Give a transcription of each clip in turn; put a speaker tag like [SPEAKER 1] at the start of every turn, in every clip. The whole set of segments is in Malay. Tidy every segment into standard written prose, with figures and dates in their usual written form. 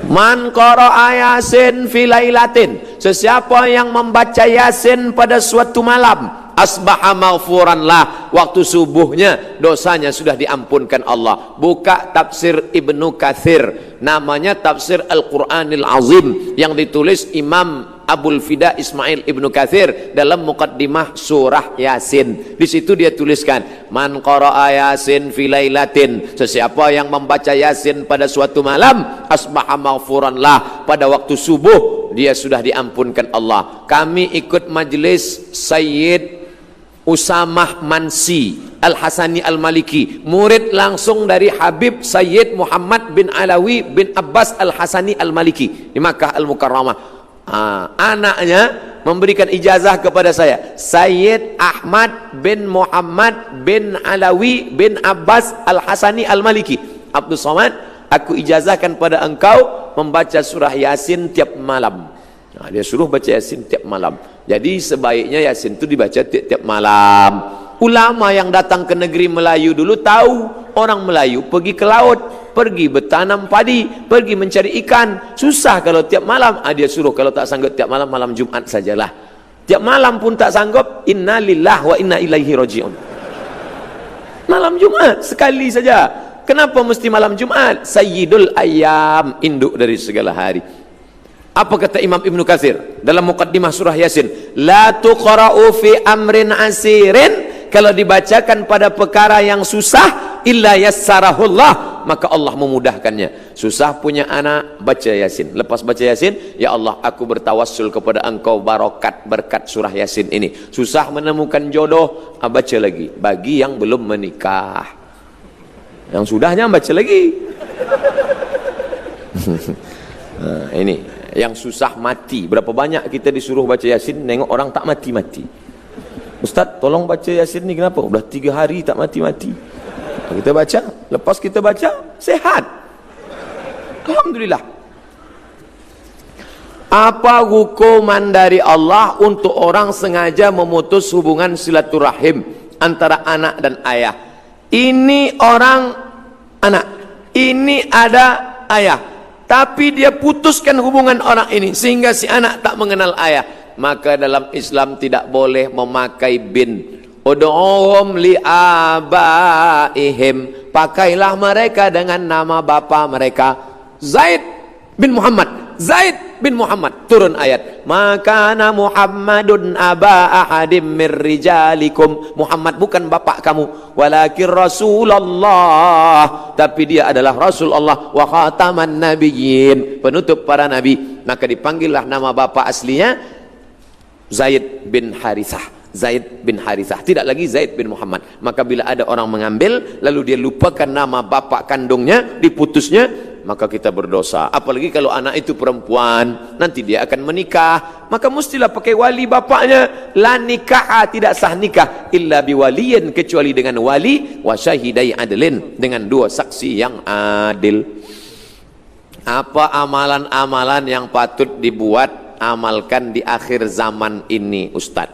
[SPEAKER 1] Man qara'a Yasin fi lailatin, sesiapa yang membaca Yasin pada suatu malam, asbaha maghfuran lah, waktu subuhnya dosanya sudah diampunkan Allah. Buka tafsir Ibnu Katsir, namanya tafsir Al-Qur'anil Azim, yang ditulis Imam Abul Fida Ismail Ibnu Katsir dalam muqaddimah surah Yasin. Di situ dia tuliskan, man qara'a Yasin fi lailatin, sesiapa yang membaca Yasin pada suatu malam, asbaha maghfuran lah, pada waktu subuh dia sudah diampunkan Allah. Kami ikut majelis Sayyid Usamah Mansi Al-Hasani Al-Maliki, murid langsung dari Habib Sayyid Muhammad bin Alawi bin Abbas Al-Hasani Al-Maliki di Makkah Al-Mukarramah. Anaknya memberikan ijazah kepada saya, Sayyid Ahmad bin Muhammad bin Alawi bin Abbas Al-Hasani Al-Maliki. Abdul Somad, aku ijazahkan pada engkau membaca surah Yasin tiap malam. Dia suruh baca Yasin tiap malam. Jadi sebaiknya Yasin itu dibaca tiap malam. Ulama yang datang ke negeri Melayu dulu tahu orang Melayu pergi ke laut, pergi bertanam padi, pergi mencari ikan. Susah kalau tiap malam. Dia suruh kalau tak sanggup tiap malam, malam Jumat sajalah. Tiap malam pun tak sanggup, inna lillah wa inna ilaihi raji'un. Malam Jumat sekali saja. Kenapa mesti malam Jumat? Sayyidul ayyam, induk dari segala hari. Apa kata Imam Ibnu Katsir dalam muqaddimah surah Yasin? La tuqra'u fi amrin asirin, kalau dibacakan pada perkara yang susah, illa yassarahullah, maka Allah memudahkannya. Susah punya anak, baca Yasin. Lepas baca Yasin, ya Allah, aku bertawassul kepada engkau barokat berkat surah Yasin ini. Susah menemukan jodoh, baca lagi. Bagi yang belum menikah, yang sudahnya baca lagi. Ini yang susah mati. Berapa banyak kita disuruh baca Yasin, nengok orang tak mati-mati. Ustaz, tolong baca Yasin ni, kenapa? Udah 3 hari tak mati-mati. Kita baca, lepas kita baca, sehat. Alhamdulillah. Apa hukuman dari Allah untuk orang sengaja memutus hubungan silaturahim antara anak dan ayah? Ini orang anak, ini ada ayah, tapi dia putuskan hubungan orang ini sehingga si anak tak mengenal ayah. Maka dalam Islam tidak boleh memakai bin. Ud'uhum li abaihim, pakailah mereka dengan nama bapa mereka. Zaid bin Muhammad, Zaid bin Muhammad. Turun ayat, makana Muhammadun aba ahadim mir rijalikum, Muhammad bukan bapak kamu, walakin Rasulullah, tapi dia adalah Rasul Allah, wa khataman nabiyyin, penutup para nabi. Maka dipanggillah nama bapak aslinya Zaid bin Harithah, Zaid bin Harithah, tidak lagi Zaid bin Muhammad. Maka bila ada orang mengambil lalu dia lupakan nama bapak kandungnya, diputusnya, maka kita berdosa. Apalagi kalau anak itu perempuan, nanti dia akan menikah, maka mestilah pakai wali bapaknya. La nikah, tidak sah nikah illa biwaliyin, kecuali dengan wali, wa syahidai adlin, dengan 2 saksi yang adil. Apa amalan-amalan yang patut dibuat, amalkan di akhir zaman ini, Ustaz?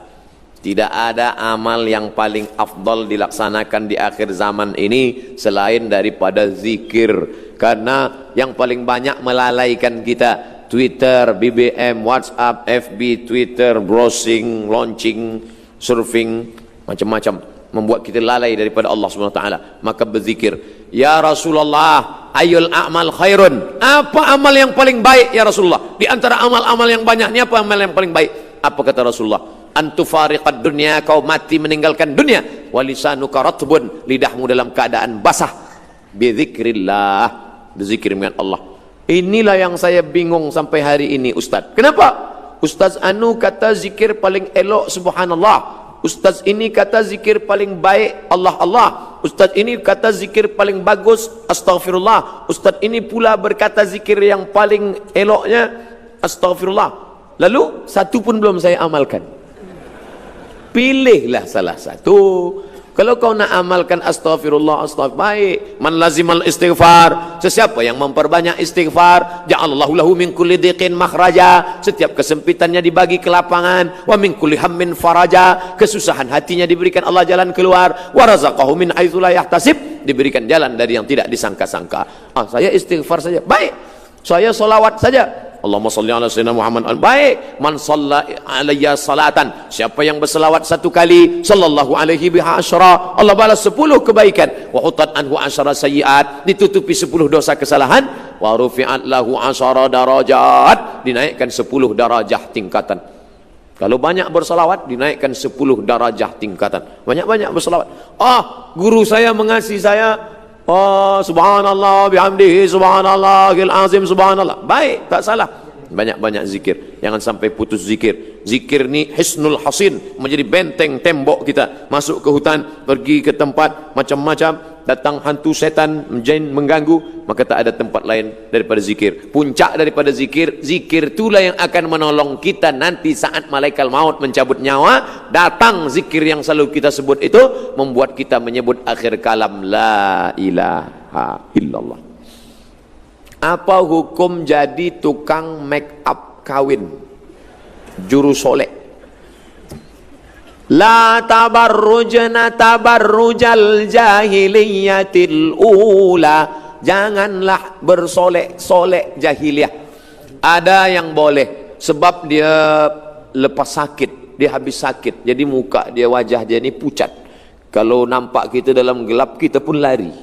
[SPEAKER 1] Tidak ada amal yang paling afdal dilaksanakan di akhir zaman ini selain daripada zikir. Karena yang paling banyak melalaikan kita, Twitter, BBM, WhatsApp, FB, Twitter, browsing, launching, surfing, macam-macam, membuat kita lalai daripada Allah SWT. Maka berzikir, ya Rasulullah, ayul a'mal khairun, apa amal yang paling baik ya Rasulullah? Di antara amal-amal yang banyak ni, apa amal yang paling baik? Apa kata Rasulullah? Antufariqad dunya, kau mati meninggalkan dunia, walisanuka ratbun, lidahmu dalam keadaan basah, bizikrillah, berzikir dengan Allah. Inilah yang saya bingung sampai hari ini, Ustaz. Kenapa? Ustaz Anu kata zikir paling elok subhanallah, Ustaz ini kata zikir paling baik Allah Allah, Ustaz ini kata zikir paling bagus astaghfirullah, Ustaz ini pula berkata zikir yang paling eloknya astaghfirullah. Lalu satu pun belum saya amalkan. Pilihlah salah satu. Kalau kau nak amalkan astaghfirullah, baik. Man lazimal istighfar, sesiapa yang memperbanyak istighfar, ja'alallahu lahu min kulli dhiqin makhraja, setiap kesempitannya dibagi kelapangan, wa min kulli hammin faraja, kesusahan hatinya diberikan Allah jalan keluar, wa razaqahu min haitsu la yahtasib, diberikan jalan dari yang tidak disangka-sangka. Saya istighfar saja, baik. Saya solawat saja. Allahumma salli ala sayyidina Muhammad. Baik, man shalla alayya salatan, siapa yang berselawat satu kali, sallallahu alaihi biha asyara, Allah balas 10 kebaikan. Wa hutat anhu asyara sayyiat, ditutupi 10 dosa kesalahan. Wa rufi'at lahu asyara darajat, dinaikkan 10 darajah tingkatan. Kalau banyak berselawat, dinaikkan 10 darajah tingkatan. Banyak-banyak berselawat. Guru saya mengasihi saya. Subhanallah bihamdihi subhanallahil azim subhanallah. Baik, tak salah. Banyak-banyak zikir. Jangan sampai putus zikir. Zikir ni hisnul hasin, menjadi benteng tembok kita. Masuk ke hutan, pergi ke tempat macam-macam, datang hantu setan mengganggu, maka tak ada tempat lain daripada zikir. Puncak daripada zikir, zikir itulah yang akan menolong kita nanti saat malaikat maut mencabut nyawa. Datang zikir yang selalu kita sebut itu, membuat kita menyebut akhir kalam la ilaha illallah. Apa hukum jadi tukang make up kawin, juru solek? La tabarrujna tabarrujal jahiliyatil ula, janganlah bersolek-solek jahiliyah. Ada yang boleh sebab dia lepas sakit, dia habis sakit, jadi muka dia, wajah dia ni pucat. Kalau nampak kita dalam gelap, kita pun lari,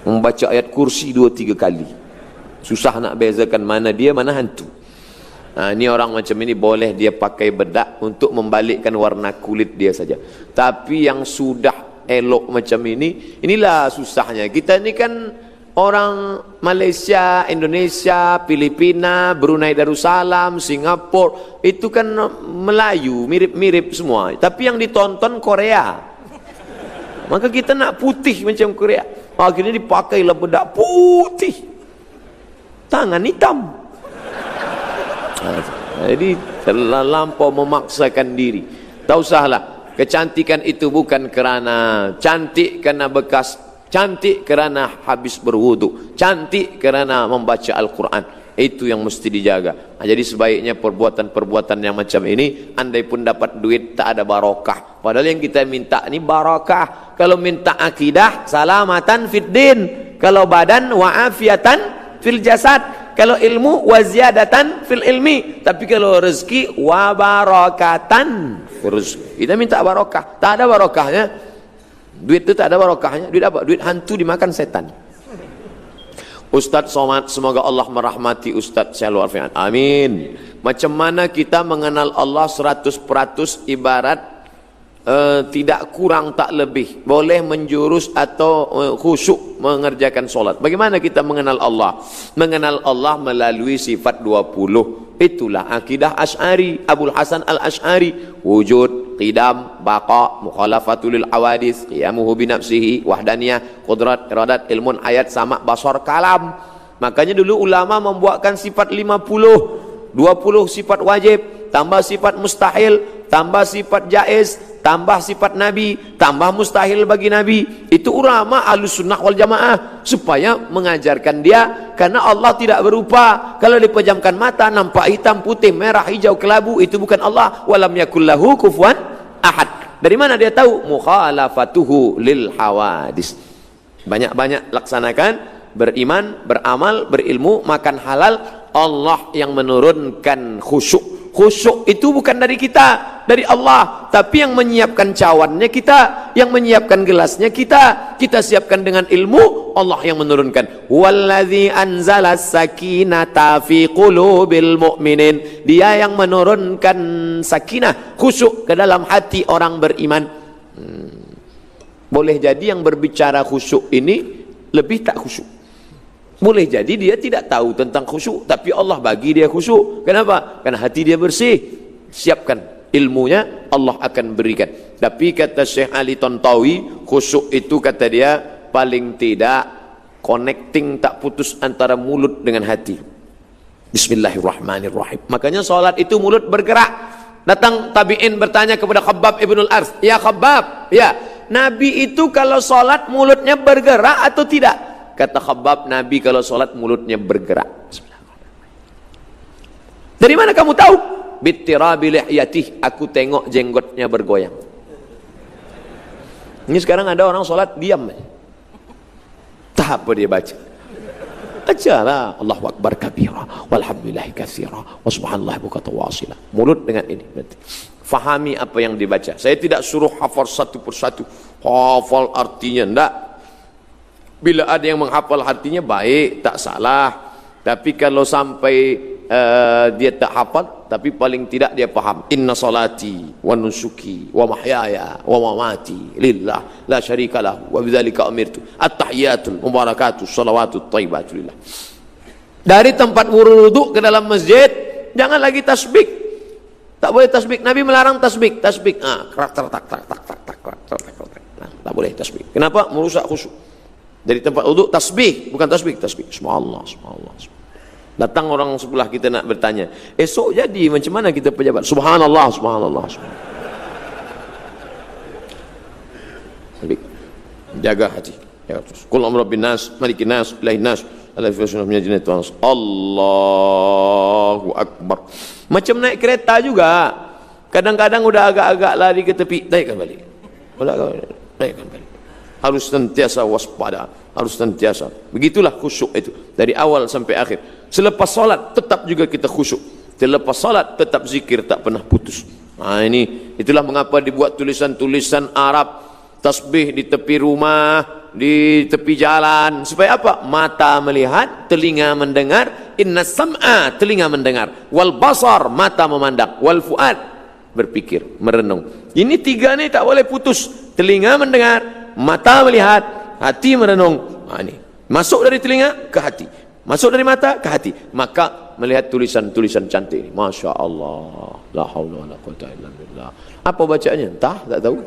[SPEAKER 1] membaca ayat kursi 2-3 kali. Susah nak bezakan mana dia, mana hantu. Ini orang macam ini boleh dia pakai bedak untuk membalikkan warna kulit dia saja. Tapi yang sudah elok macam ini, inilah susahnya. Kita ini kan orang Malaysia, Indonesia, Filipina, Brunei Darussalam, Singapura, itu kan Melayu, mirip-mirip semua. Tapi yang ditonton Korea. Maka kita nak putih macam Korea. Akhirnya dipakailah bedak putih, tangan hitam. Jadi terlampau memaksakan diri. Tak usahlah. Kecantikan itu bukan kerana cantik kerana bekas, cantik kerana habis berwudu, cantik kerana membaca Al-Quran. Itu yang mesti dijaga. Jadi sebaiknya perbuatan-perbuatan yang macam ini, andai pun dapat duit, tak ada barokah. Padahal yang kita minta ni barokah. Kalau minta akidah, salamatan fid din. Kalau badan, wa'afiatan fil jasad. Kalau ilmu, waziyadatan fil ilmi. Tapi kalau rezeki, wabarakatan rezeki. Kita minta barokah. Tak ada barokahnya. Duit itu tak ada barokahnya. Duit apa? Duit hantu dimakan setan. Ustaz Somad, semoga Allah merahmati Ustaz Syahlu Arfian. Amin. Macam mana kita mengenal Allah 100% ibarat tidak kurang tak lebih, boleh menjurus atau khusyuk mengerjakan solat. Bagaimana kita mengenal Allah? Mengenal Allah melalui sifat 20. Itulah akidah Asy'ari, Abul Hasan Al-Asy'ari. Wujud, qidam, baqa, mukhalafatul awadis, qiyamuhu binafsihi, wahdaniyah, qudrat, iradat, ilmun, ayat, sama, basar, kalam. Makanya dulu ulama membuatkan sifat 50, 20 sifat wajib, tambah sifat mustahil, tambah sifat jaiz, tambah sifat Nabi, tambah mustahil bagi Nabi. Itu ulama Ahlus Sunnah wal Jamaah, supaya mengajarkan dia, karena Allah tidak berupa. Kalau dipejamkan mata nampak hitam, putih, merah, hijau, kelabu, itu bukan Allah. Walam yakullahu kufuwan ahad. Dari mana dia tahu? Mukhalafatuhu lil hawadis. Banyak-banyak laksanakan, beriman, beramal, berilmu, makan halal. Allah yang menurunkan khusyuk. Khusyuk itu bukan dari kita, dari Allah. Tapi yang menyiapkan cawannya kita, yang menyiapkan gelasnya kita. Kita siapkan dengan ilmu, Allah yang menurunkan. Wallazi anzalas sakinata fi qulubil mu'minin. Dia yang menurunkan sakinah, khusyuk ke dalam hati orang beriman. Boleh jadi yang berbicara khusyuk ini lebih tak khusyuk. Boleh jadi dia tidak tahu tentang khusyuk, tapi Allah bagi dia khusyuk. Kenapa? Karena hati dia bersih. Siapkan ilmunya, Allah akan berikan. Tapi kata Syekh Ali Tontawi, khusyuk itu kata dia paling tidak connecting, tak putus antara mulut dengan hati. Bismillahirrahmanirrahim. Makanya salat itu mulut bergerak. Datang tabi'in bertanya kepada Khabbab ibnul Arth, ya Khabbab, ya Nabi itu kalau salat mulutnya bergerak atau tidak? Kata Khabbab, Nabi kalau sholat mulutnya bergerak. Dari mana kamu tahu? Bittirabi lihyatih, aku tengok jenggotnya bergoyang. Ini sekarang ada orang sholat diam, tak apa dia baca. ajarlah Allahu Akbar kabira walhamdulillahi katsira wa subhanallahi bukratan wa asila. Mulut dengan ini berarti. Fahami apa yang dibaca. Saya tidak suruh hafal satu persatu, hafal artinya, enggak. Bila ada yang menghafal artinya baik, tak salah. Tapi kalau sampai dia tak hafal, tapi paling tidak dia faham. Inna salati wa nusuki wa mahyaya wa mamati lillah la syarika lahu wa bidzalika umirtu. At-tahiyatul mubarakatus shalawatut thayyibatu lillah. Dari tempat wudu ke dalam masjid jangan lagi tasbih. Tak boleh tasbih. Nabi melarang tasbih. Tasbih. Tak boleh tasbih. Kenapa? Merusak khusyuk. Dari tempat wudu tasbih, bukan tasbih, tasbih. Subhanallah, subhanallah. Datang orang sebelah kita nak bertanya, esok jadi macam mana kita pejabat? Subhanallah, subhanallah, subhanallah. Jaga hati. Ya, terus. Qul amrabbin nas, malikin nas, ilahin nas, Allahu Akbar. Macam naik kereta juga. Kadang-kadang udah agak-agak lari ke tepi, naikkan balik. Naikkan balik. Harus sentiasa waspada, harus sentiasa. Begitulah khusyuk itu dari awal sampai akhir. Selepas salat tetap juga kita khusyuk. Selepas salat tetap zikir, tak pernah putus. Nah ini, itulah mengapa dibuat tulisan-tulisan Arab, tasbih di tepi rumah, di tepi jalan. Supaya apa? Mata melihat, telinga mendengar. Inna sam'a, telinga mendengar. Wal basar, mata memandang. Wal fuad, berpikir, merenung. Ini tiga ni tak boleh putus. Telinga mendengar, mata melihat, hati merenung. Nah ini, masuk dari telinga ke hati, masuk dari mata ke hati, maka melihat tulisan-tulisan cantik ini. Masya Allah, la haula wala quwwata illa billah. Apa bacanya? Entah, tak tahu.